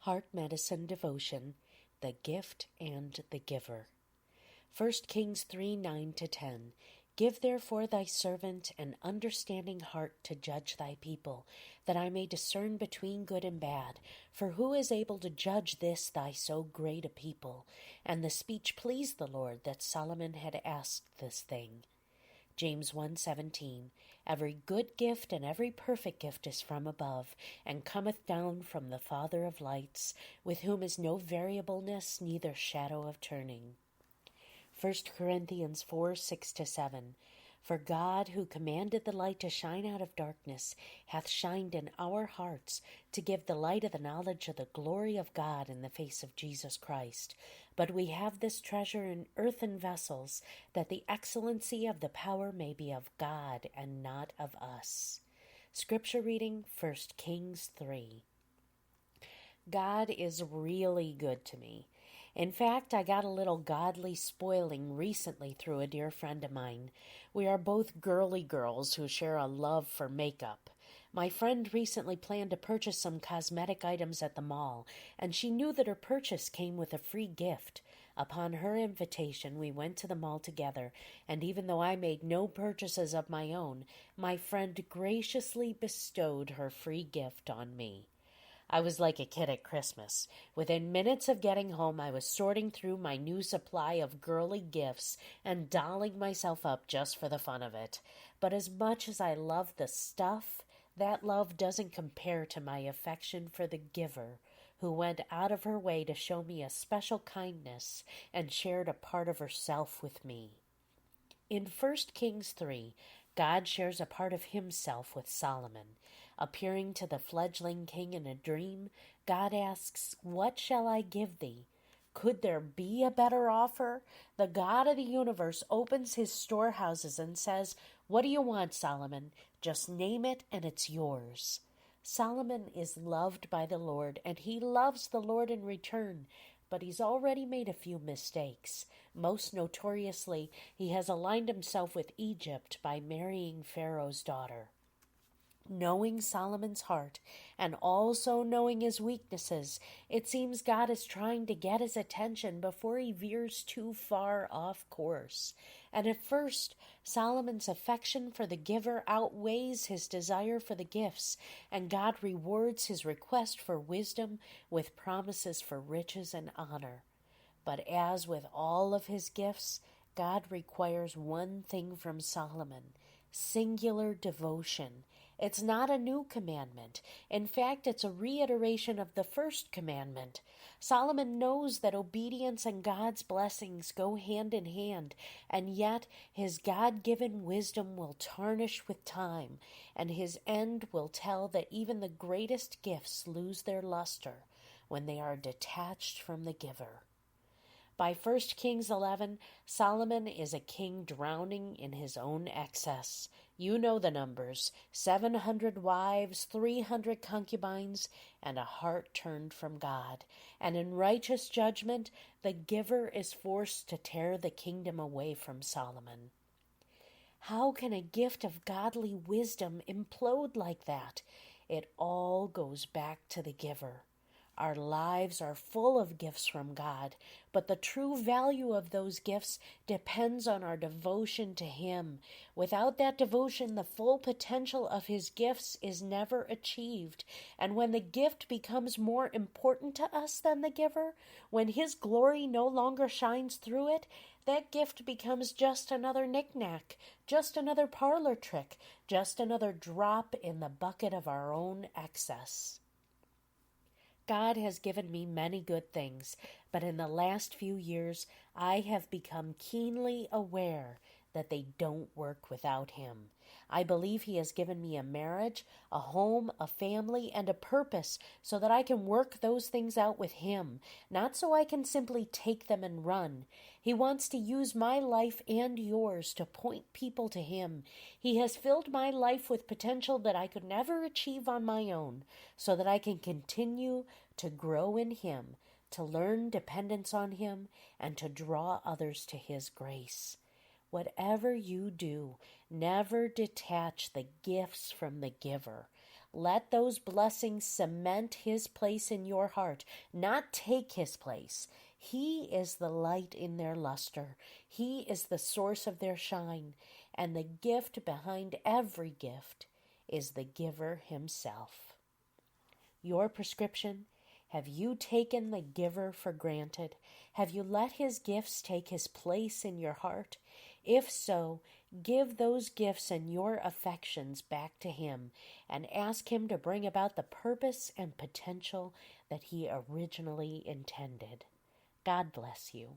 Heart Medicine Devotion, The Gift and the Giver. 1 Kings 3:9-10. Give therefore thy servant an understanding heart to judge thy people, that I may discern between good and bad. For who is able to judge this thy so great a people? And the speech pleased the Lord, that Solomon had asked this thing. James 1:17. Every good gift and every perfect gift is from above, and cometh down from the Father of lights, with whom is no variableness, neither shadow of turning. 1 Corinthians 4:6-7. For God, who commanded the light to shine out of darkness, hath shined in our hearts, to give the light of the knowledge of the glory of God in the face of Jesus Christ. But we have this treasure in earthen vessels, that the excellency of the power may be of God and not of us. Scripture reading, 1 Kings 3. God is really good to me. In fact, I got a little godly spoiling recently through a dear friend of mine. We are both girly girls who share a love for makeup. My friend recently planned to purchase some cosmetic items at the mall, and she knew that her purchase came with a free gift. Upon her invitation, we went to the mall together, and even though I made no purchases of my own, my friend graciously bestowed her free gift on me. I was like a kid at Christmas. Within minutes of getting home, I was sorting through my new supply of girly gifts and dolling myself up just for the fun of it. But as much as I love the stuff, that love doesn't compare to my affection for the giver, who went out of her way to show me a special kindness and shared a part of herself with me. In 1 Kings 3, God shares a part of himself with Solomon. Appearing to the fledgling king in a dream, God asks, "What shall I give thee?" Could there be a better offer? The God of the universe opens his storehouses and says, "What do you want, Solomon? Just name it and it's yours." Solomon is loved by the Lord, and he loves the Lord in return, but he's already made a few mistakes. Most notoriously, he has aligned himself with Egypt by marrying Pharaoh's daughter. Knowing Solomon's heart, and also knowing his weaknesses, it seems God is trying to get his attention before he veers too far off course. And at first, Solomon's affection for the giver outweighs his desire for the gifts, and God rewards his request for wisdom with promises for riches and honor. But as with all of his gifts, God requires one thing from Solomon: singular devotion. It's not a new commandment. In fact, it's a reiteration of the first commandment. Solomon knows that obedience and God's blessings go hand in hand, and yet his God-given wisdom will tarnish with time, and his end will tell that even the greatest gifts lose their luster when they are detached from the giver. By 1 Kings 11, Solomon is a king drowning in his own excess. You know the numbers: 700 wives, 300 concubines, and a heart turned from God. And in righteous judgment, the giver is forced to tear the kingdom away from Solomon. How can a gift of godly wisdom implode like that? It all goes back to the giver. Our lives are full of gifts from God, but the true value of those gifts depends on our devotion to Him. Without that devotion, the full potential of His gifts is never achieved. And when the gift becomes more important to us than the giver, when His glory no longer shines through it, that gift becomes just another knick-knack, just another parlor trick, just another drop in the bucket of our own excess. God has given me many good things, but in the last few years, I have become keenly aware that they don't work without Him. I believe He has given me a marriage, a home, a family, and a purpose so that I can work those things out with Him, not so I can simply take them and run. He wants to use my life and yours to point people to Him. He has filled my life with potential that I could never achieve on my own, so that I can continue to grow in Him, to learn dependence on Him, and to draw others to His grace. Whatever you do, never detach the gifts from the giver. Let those blessings cement His place in your heart, not take His place. He is the light in their luster. He is the source of their shine. And the gift behind every gift is the giver Himself. Your prescription? Have you taken the giver for granted? Have you let His gifts take His place in your heart? If so, give those gifts and your affections back to Him and ask Him to bring about the purpose and potential that He originally intended. God bless you.